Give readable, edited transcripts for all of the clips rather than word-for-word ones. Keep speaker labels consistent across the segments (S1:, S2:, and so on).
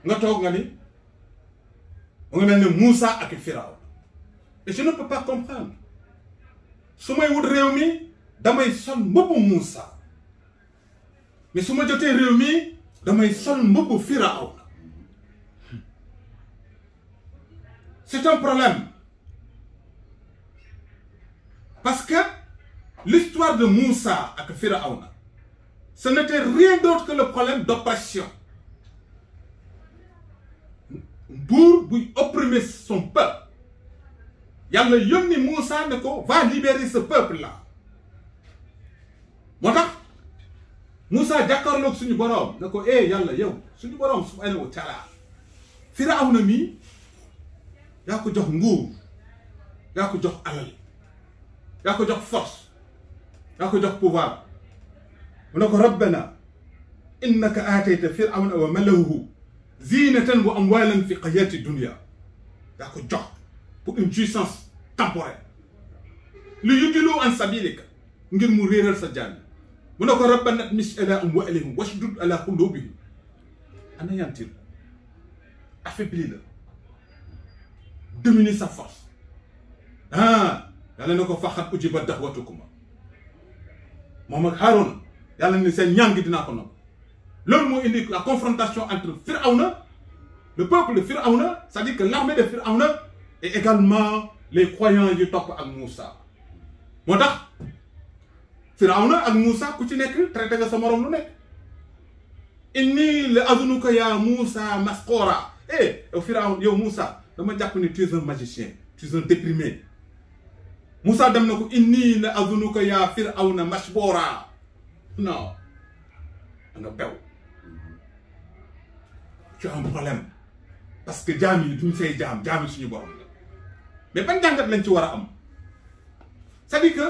S1: nga toog nga ni mu ngi mel ne Moussa ak Firaw et je ne peux pas comprendre su may wut réew mi damay sol mbubbu Moussa mais su ma jotee réew mi damay sol mbubbu Firaw. C'est un problème parce que l'histoire de Moussa ak Firaouna ce n'était rien d'autre que le problème d'oppression. Buur buy opprimer son peuple yàlla yónni Moussa ne ko va libérer ce peuple là moo tax Moussa jàkkaarloog suñu boroom ne ko yàlla yow suñu boroom subhanahu wa taala Firawna mi yaa ko jox nguur yaa ko jox alal yaa ko jox force yaa ko jox pouvoir mu ne ko rabbana innaka aatayta firawna wa mala'ahu zinatan wa amwalan fi hayati dunya yaa ko jox pour une jouissance temporaire li yudillu an sabilika ngir mu réeral sa jaam mu ne ko rabbana atmis ala amwalihim washdud ala qulubihim anéantir affaibli la dominer sa force yàlla ne ko faxat ujibat da'watukuma moom ak Haroun yàlla ne seen ñaan gi dinaa ko nangu loolu moo indi la confrontation entre Firawna le peuple de Firawna c'est-à-dire que l'armée de Firawna et également les croyants yu topp ak Moussa moo tax Firawna ak Moussa ku ci nekk traité nga sa morom lu nekk inni la azunuka ya Moussa masqora yow Firawna yow Moussa dama jàpp ne tu es un magicien tu es un déprimé Moussa dem na ko inni la azunuka ya Firawna mashbora non nga bew tu as un problème parce que jaam yi duñ say jaam yi suñu borom la mais ban jàngat lañ ci war a am c'est-à-dire que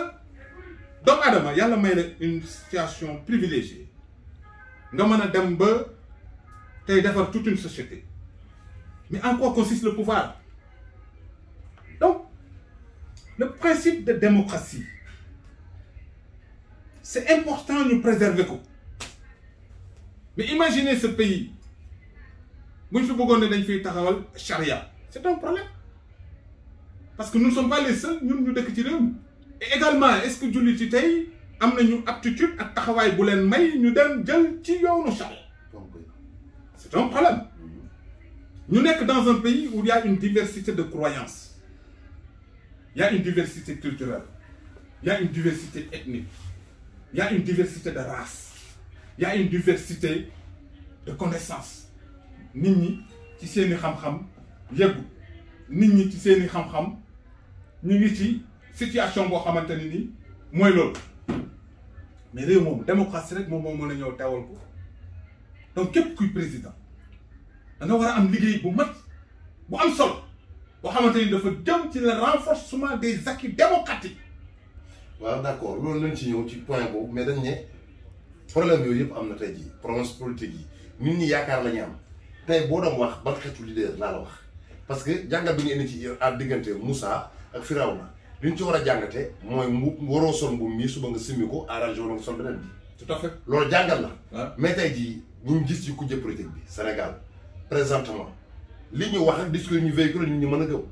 S1: doomu aadama yàlla may la une situation privilégiée nga mën a dem ba tey defar toute une société mais en quoi consiste le pouvoir donc le principe de démocratie c'est important ñu préserver ko mais imaginez ce pays bu ñu fi bëggoon ne dañ fiy taxawal charia c'est un problème parce que nous ne sommes pas les seuls ñun ñu dëkk ci réew mi et également est-ce que jullit yi tey am nañu aptitude ak taxawaay bu leen may ñu dem jël ci yoonu charia c'est un problème ñu nekk dans un pays où il y a une diversité de croyances il y a une diversité culturelle il y a une diversité ethnique il y a une diversité de race il y a une diversité de connaissances nit ñi ci seeni xam-xam yeggu nit ñi ci seeni xam-xam ñu ngi ci situation boo xamante ne ni mooy loolu mais réew moom démocratie rek moom moo mën a ñëw teewal ko donc képp kuy président da nga war a am liggéey bu mat bu am solo boo xamante ni dafa jëm ci le renforcement des acquis démocratiques.
S2: waaw d'accord loolu lañ ci ñëw ci point boobu mais dañ ne problème yooyu yëpp am na tey jii promesse politique yi nit ñi yaakaar la ñu am tey boo doon wax ban xeetu leader laa la wax parce que jàngat bi nga indi ci à diggante Moussa ak Firawna li ñu ci war a jàngate mooy waroo sol mbubb mi suba nga simmi ko arrangé wala nga sol beneen bi.
S1: tout à fait
S2: loolu jàngat la. mais tey jii ñu gis ci kujje politique bi Sénégal présentement li ñu wax ak discours yi ñu véhicule nit ñi mën a gëw.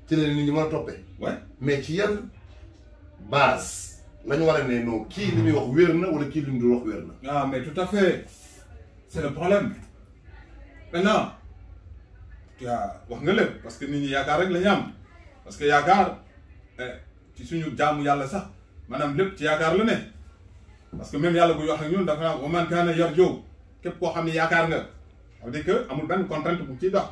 S2: ci la nit ñi mën a toppee. mais ci yan base la ñu war a ne non kii li muy wax wér na wala kii li mu dul wax wér na.
S1: mais tout à fait c'est le problème maintenant wax nga lépp parce que nit ñi yaakaar rek la ñu am parce que yaakaar ci suñu jaamu yàlla sax maanaam lépp ci yaakaar la ne parce que même yàlla buy wax ak ñun dafa naan wa man kaana yarju képp koo xam ne yaakaar nga ça veut dire que amul benn contrainte bu ciy dox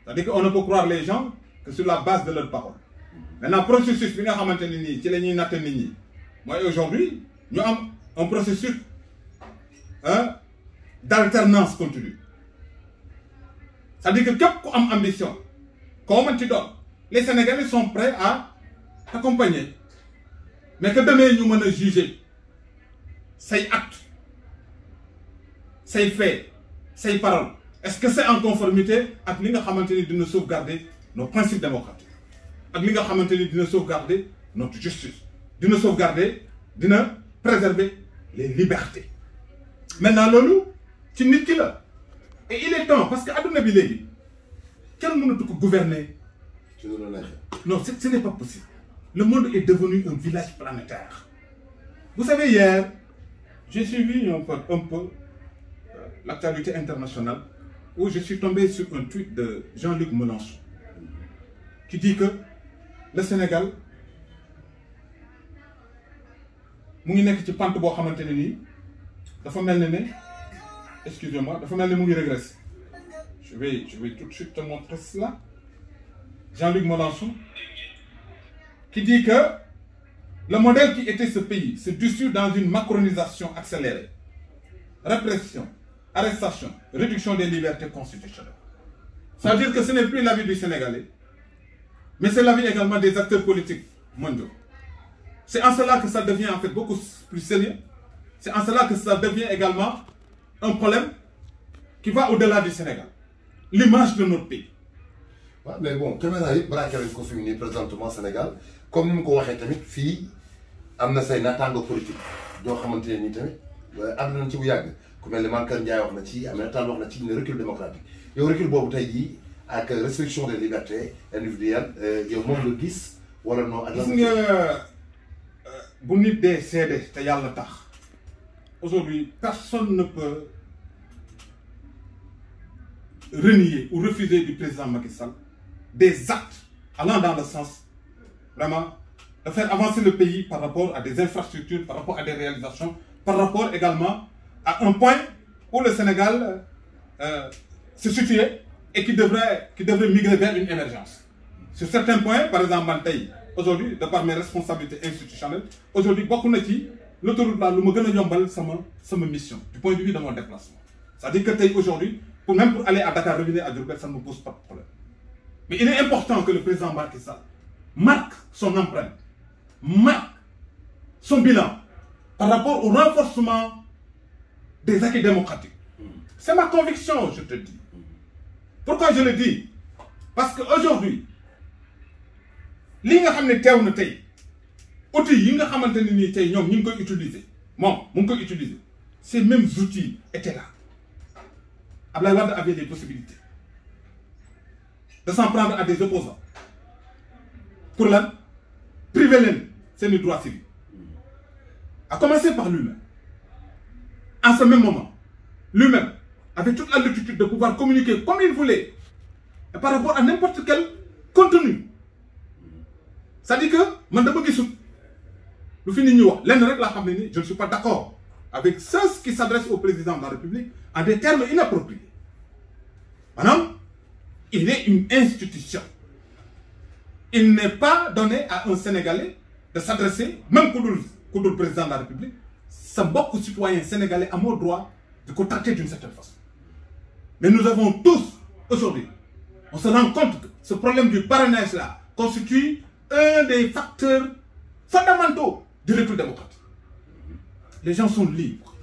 S1: c'est-à-dire que on ne peut croire les gens que sur la base de leur parole maintenant processus bi nga xamante ne nii ci la ñuy natt nit ñi mooy aujourd'hui ñu am un processus d'alternance continue c'est-à-dire que képp ku am ambition koo mën ci doon les Sénégalais sont prêts à t'accompagner mais que demee ñu mën a juger say actes say faits say paroles est-ce que c'est en conformité ak li nga xamante ni dina sauvegarder nos principes démocratiques ak li nga xamante ni dina sauvegarder notre justice dina sauvegarder dina préserver les libertés maintenant loolu ci nit ki la et il est temps parce que adduna bi léegi kenn mënatu ko gouverner. Non, ce n'est pas possible. Le monde est devenu un village planétaire. Vous savez, hier, j'ai suivi un peu l'actualité internationale où je suis tombé sur un tweet de Jean-Luc Mélenchon qui dit que le Sénégal mu ngi nekk ci pente boo xamante ne nii dafa mel ne excusez-moi dafa mel ne mu ngi régresser. Je vais tout de suite te montrer cela. Jean-Luc Mélenchon qui dit que le modèle qui était ce pays se dissout dans une macronisation accélérée. Répression, arrestation, réduction des libertés constitutionnelles. Ça veut dire que ce n'est plus l'avis du Sénégalais, mais c'est l'avis également des acteurs politiques mondiaux. C'est en cela que ça devient en fait beaucoup plus sérieux. C'est en cela que ça devient également un problème qui va au-delà du Sénégal. L'image de notre pays.
S2: Ouais, mais bon, caméra yi braqué lañ ko fi mu nii présentement Sénégal comme ni mu ko waxee tamit fii am na say naataango politique yoo xamante ne nii tamit ànd nañ ci bu yàgg ku mel ne Mankeur Ndiaye wax na ci Aminata Tall wax na ci ne recul démocratique yow recul boobu tey jii ak restriction des libertés individuelles yow moom nga gis wala non. ak
S1: gis nga bu nit dee seede te yàlla tax aujourd'hui personne ne peut renier ou refuser du président Macky Sall des actes allant dans le sens vraiment de faire avancer le pays par rapport à des infrastructures, par rapport à des réalisations, par rapport également à un point où le Sénégal se situait et qui devrait migrer vers une émergence. Sur certains points, par exemple, aujourd'hui, de par mes responsabilités institutionnelles, aujourd'hui, beaucoup de gens, l'autoroute là, c'est ma mission, du point de vue de mon déplacement. C'est-à-dire que aujourd'hui, même pour aller à Dakar, revenir à Diourbel, ça ne me pose pas de problème. Mais il est important que le président Macky Sall marque son empreinte, marque son bilan par rapport au renforcement des acquis démocratiques. C'est ma conviction, je te dis. Pourquoi je le dis? Parce qu'aujourd'hui, li nga xam ne teew na tey outils yi nga xamante ne nii tey ñoom ñu ngi koy utiliser moom mu ngi koy utiliser ces mêmes outils étaient là. Abdoulaye Wade avait des possibilités de s'en prendre à des opposants pour la priver leen seeni droits civiques, à commencer par lui-même. En ce même moment, lui-même avait toute la latitude de pouvoir communiquer comme il voulait et par rapport à n'importe quel contenu. C'est-à-dire que man dama gisul lu fi nit ñi wax lenn rek laa xam ne ni je ne suis pas d'accord avec ceux qui s'adressent au président de la République en des termes inappropriés. Maanaam, il est une institution. Il n'est pas donné à un Sénégalais de s'adresser, même ku dul président de la République, sa mbokk citoyen sénégalais amoo droit de ko traiter d'une certaine façon. Mais nous avons tous, aujourd'hui, on se rend compte que ce problème du parrainage-là constitue un des facteurs fondamentaux du recul démocratique. Les gens sont libres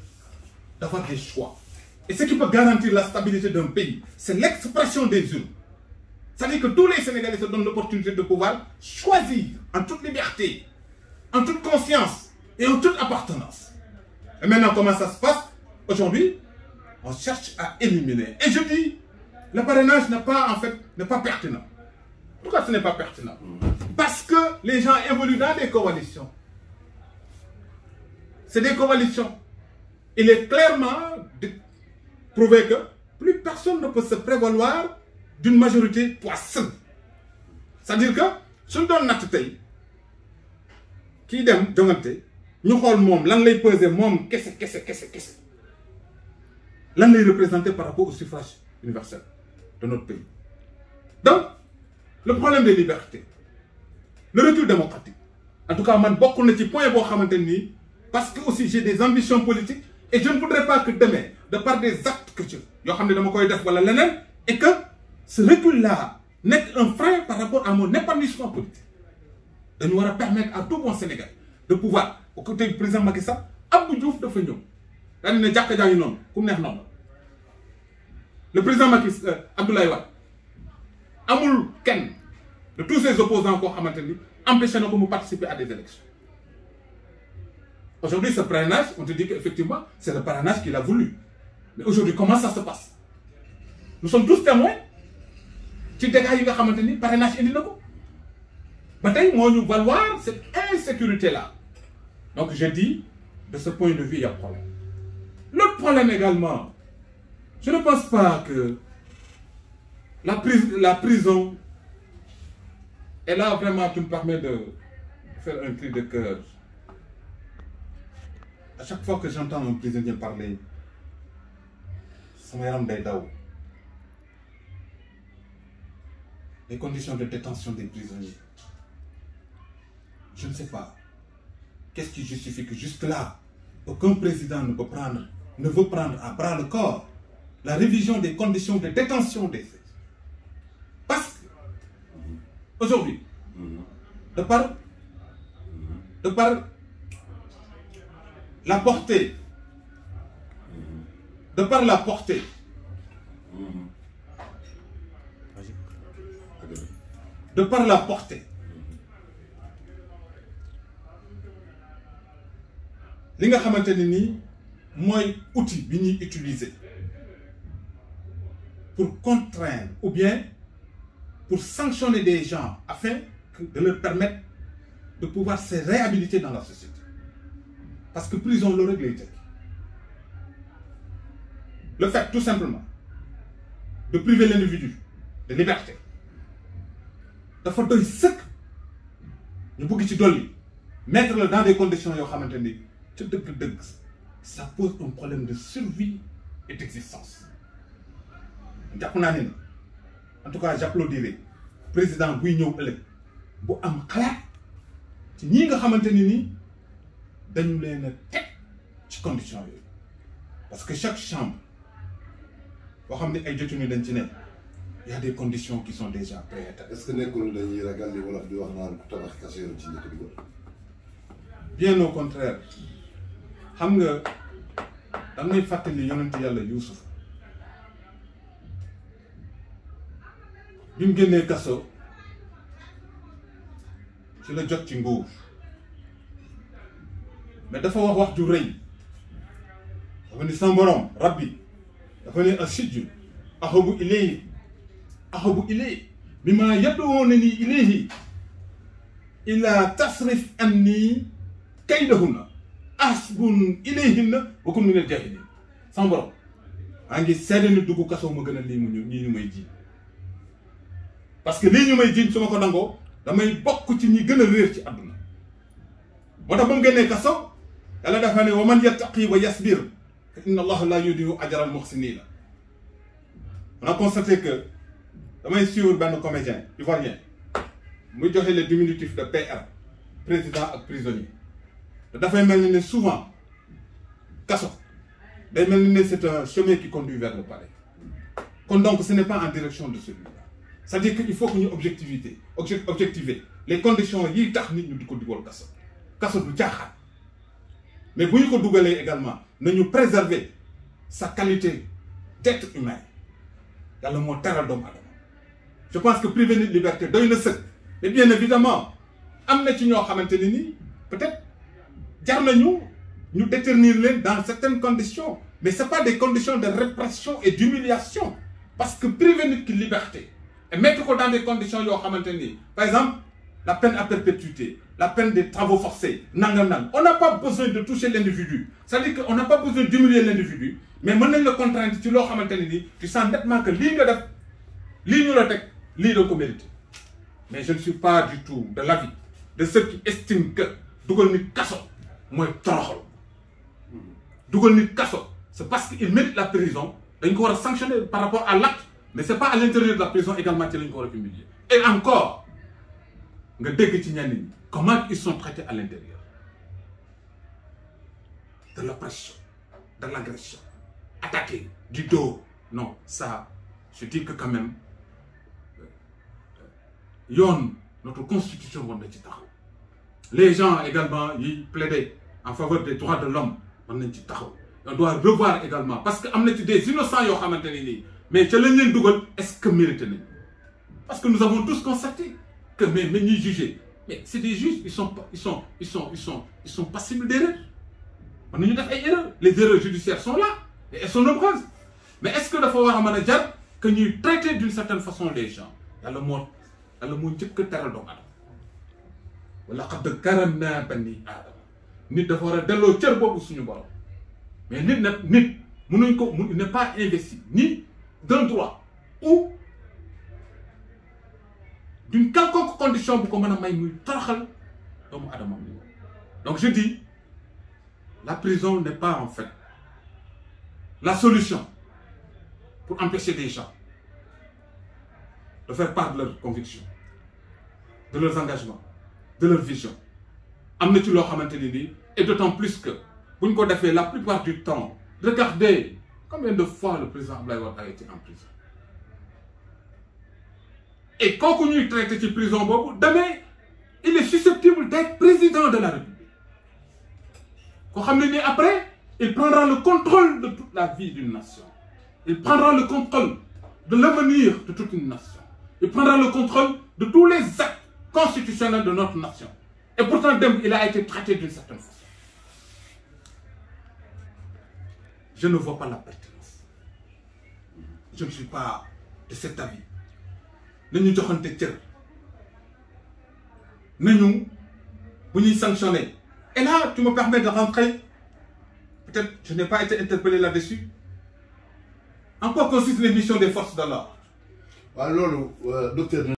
S1: d'avoir des choix. Et ce qui peut garantir la stabilité d'un pays, c'est l'expression des urnes. C'est-à-dire que tous les Sénégalais se donnent l'opportunité de pouvoir choisir en toute liberté, en toute conscience et en toute appartenance. Et maintenant, comment ça se passe? Aujourd'hui, on cherche à éliminer. Et je dis, le parrainage n'est pas pertinent. Pourquoi ce n'est pas pertinent? Parce que les gens évoluent dans des coalitions. C'est des coalitions. Il est clairement prouvé que plus personne ne peut se prévaloir d'une majorité poisson. C'est-à-dire que si on donne notre pays, qui dem jongante, ñu xool moom lan lay peser moom kese lan lay représenter par rapport au suffrage universel de notre pays. Donc, le problème des libertés, le recul démocratique, en tout cas man bokk na ci point boo xamante nii parce que aussi j'ai des ambitions politiques et je ne voudrais pas que demain de par des actes que yoo xam ne dama koy def wala leneen et que ce recul-là n'est un frein par rapport à mon épanouissement politique. Dañu war a permettre à tout bon Sénégal de pouvoir au côté du président Macky Sall Abdou Diouf dafa ñëw daal di ne jàkka jaa ngi noonu ku neex noonu le président Abdoulaye Wade amul kenn de tous ses opposants koo xamante ni empêché na ko mu participer à des élections. Aujourd'hui, ce parrainage, on te dit qu'effectivement, c'est le parrainage qu'il a voulu. Mais aujourd'hui, comment ça se passe? nous sommes tous témoins ci dégâts yi nga xamante ni parrainage indi na ko ba tey moo ñu valoir cette insécurité là. Donc je dis, de ce point de vue, il y a problème. L'autre problème également, je ne pense pas que la prison, et là vraiment tu me permets de faire un cri de cœur. À chaque fois que j'entends un prisonnier parler, ça me day daw. Les conditions de détention des prisonniers. Je ne sais pas. Qu'est-ce qui justifie que jusque-là, aucun président ne veut prendre à bras le corps la révision des conditions de détention des faits? Parce que, aujourd'hui, de par la portée, li nga xamante ne nii mooy outil bi ñuy utiliser pour contraindre ou bien pour sanctionner des gens afin de leur permettre de pouvoir se réhabiliter dans la société. Parce que prison le règle est le fait tout simplement de priver l'individu de liberté dafa doy sëkk ñu bëgg ci dolli mettre le dans des conditions yoo xamante ni ci dëgg-dëgg ça pose un problème de survie et d'existence. jàpp naa ne en tout cas j'applaudirai président buy ñëw ëllëg bu am xalaat ci ñii nga xamante ni nii dañu leen a teg ci conditions yooyu parce que chaque chambre boo xam ne ay détenus dañ ci ne il y a des conditions qui sont déjà préétablies.
S2: Est-ce que nekkul dañuy ragal li wolof di wax naan ku tabax kaso yoon ci njëkk dugal.
S1: Bien au contraire xam nga da ngay fàttali yonent yàlla Yuusuf bi mu génnee kaso ci la jot ci nguur mais dafa wax ju rëy dafa ni sama borom rabbi dafa ne asijju ahabu ilayhi mimma yad'unani ilayhi illa tasrif anni kaydahunna asbun ilayhinna wa kun minal jahilin. sama borom maa ngi seede ni dugg kaso ma gën a lii mu ñii ñu may jiiñ parce que lii ñu may jiiñ su ma ko nangoo damay bokk ci ñi gën a réer ci àdduna. moo tax ba mu génnee kaso yàlla dafa ne wa man yattaqi wa yasbir fa inna allaha la yudiyu ajra al muhsinina. On a constaté que damay suivre benn comédien ivoirien muy joxe le diminutif de PR président ak prisonnier te dafay mel ni ne souvent kaso day mel ni ne c'est un chemin qui conduit vers le palais. kon donc ce n'est pas en direction de celui-là. C'est-à-dire qu'il faut que ñu objectiver les conditions yi tax nit ñu di ko dugal kaso du jaaxaan mais bu ñu ko dugalee également nañu préserver sa qualité d'être humain. yàlla moo teral doomu adama. Je pense que priver nit liberté doy na sëkk et bien évidemment am na ci ñoo xamante ne ni peut-être jar nañu ñu détenir leen dans certaines conditions mais c'est pas des conditions de répression et d'humiliation parce que priver nit ki liberté et mettre ko dans des conditions yoo xamante ni par exemple la peine à perpétuité, la peine des travaux forcés nangam on n'a pas besoin de toucher l'individu, c'est-à-dire que on n'a pas besoin d'humilier l'individu mais mën nañ la contraindre ci loo xamante ne ni tu sens nettement que lii nga def lii ñu la teg lii da ko mérité. Mais je ne suis pas du tout de l'avis de ceux qui estiment que dugal nit kaso mooy toroxal. dugal nit kaso c'est parce qu'il mérite la prison dañ ko war a sanctionner par rapport à l'acte mais c'est pas à l'intérieur de la prison également ci lañ ko war a humilier. Et encore nga dégg ci ñenn ñi comment ils sont traités à l'intérieur de l'oppression, de l'agression, attaqué du dos. Non, ça, je dis que quand même, notre constitution, les gens également, ils plaidaient en faveur des droits de l'homme. On doit revoir également, parce qu'il y a des innocents, mais est-ce que méritent? Parce que nous avons tous constaté que même les jugés, mais c'est des juges, ils sont passibles d'erreurs. On a des erreurs. Les erreurs judiciaires sont là, et elles sont nombreuses. Mais est-ce que le pouvoir manager, que ñuy traiter d'une certaine façon les gens yàlla moo njëkk a teral doomu aadama wala laqad karamnaa banii aadama nit dafa war a delloo cër boobu suñu borom mais nit nag nit mënuñ ko il n'est pas investi ni d'un droit ou d'une quelconque condition bu ko mën a may muy toroxal doomu aadama. Donc je dis, la prison n'est pas en fait la solution pour empêcher des gens de faire part de leurs convictions, de leurs engagements, de leur vision. Et d'autant plus que, pour une fois d'affaires, la plupart du temps, regardez combien de fois le président Abdoulaye Wade a été en prison. Et quand on est traité de prison, demain, il est susceptible d'être président de la République. Après, il prendra le contrôle de toute la vie d'une nation. Il prendra le contrôle de l'avenir de toute une nation. Il prendra le contrôle de tous les actes constitutionnels de notre nation. Et pourtant, il a été traité d'une certaine façon. Je ne vois pas la pertinence. Je ne suis pas de cet avis. Nous nous sanctionner. Et là, tu me permets de rentrer. Peut-être je n'ai pas été interpellé là-dessus. En quoi consiste les missions des forces de l'ordre?
S2: Alors, docteur.